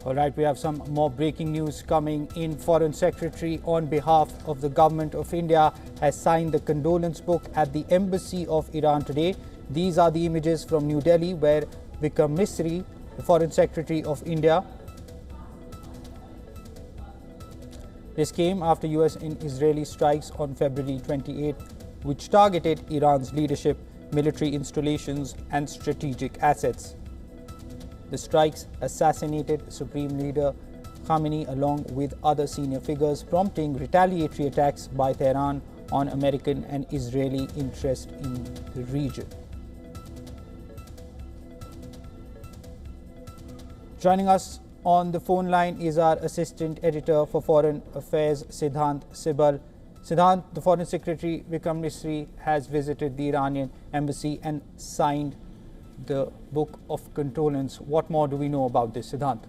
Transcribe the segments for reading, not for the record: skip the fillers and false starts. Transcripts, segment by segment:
All right, we have some more breaking news coming in. Foreign Secretary, on behalf of the Government of India, has signed the condolence book at the Embassy of Iran today. These are the images from New Delhi, where Vikram Misri, the Foreign Secretary of India. This came after US and Israeli strikes on February 28, which targeted Iran's leadership, military installations and strategic assets. The strikes assassinated Supreme Leader Khamenei along with other senior figures, prompting retaliatory attacks by Tehran on American and Israeli interest in the region. Joining us on the phone line is our Assistant Editor for Foreign Affairs, Siddhant Sibal. Siddhant, the Foreign Secretary Vikram Misri has visited the Iranian embassy and signed the book of condolence. What more do we know about this, Siddhant?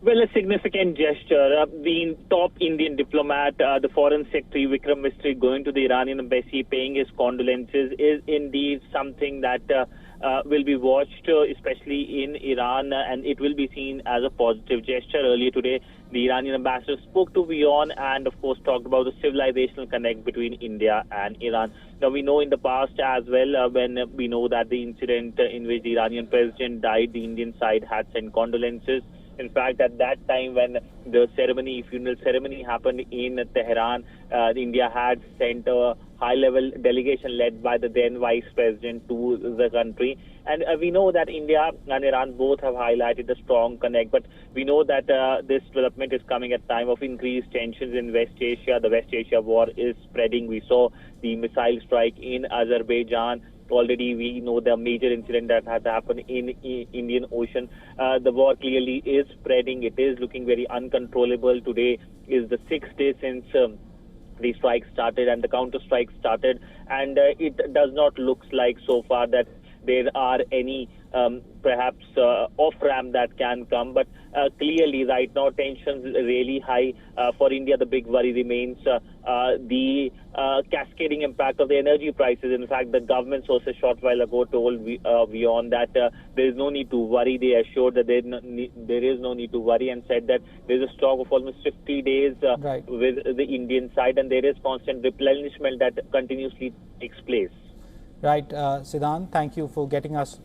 Well, a significant gesture. The top Indian diplomat, the Foreign Secretary Vikram Misri, going to the Iranian embassy, paying his condolences, is indeed something that will be watched, especially in Iran, and it will be seen as a positive gesture. Earlier today, the Iranian ambassador spoke to WION and, of course, talked about the civilizational connect between India and Iran. Now, we know in the past as well, when we know that the incident in which the Iranian president died, the Indian side had sent condolences. In fact, at that time when the funeral ceremony happened in Tehran, India had sent a high-level delegation led by the then Vice President to the country. And we know that India and Iran both have highlighted a strong connect, but we know that this development is coming at time of increased tensions in West Asia. The West Asia war is spreading. We saw the missile strike in Azerbaijan. Already we know the major incident that has happened in Indian Ocean. The war clearly is spreading. It is looking very uncontrollable. Today is the 6th day since the strike started and the counter strike started, and it does not look like so far that there are any perhaps off-ramp that can come, but clearly right now tensions really high. For India, the big worry remains the cascading impact of the energy prices. In fact, the government source a short while ago told WION that there is no need to worry. They assured that there is no need to worry and said that there is a stock of almost 50 days with the Indian side, and there is constant replenishment that continuously takes place. Right, Siddhant, thank you for getting us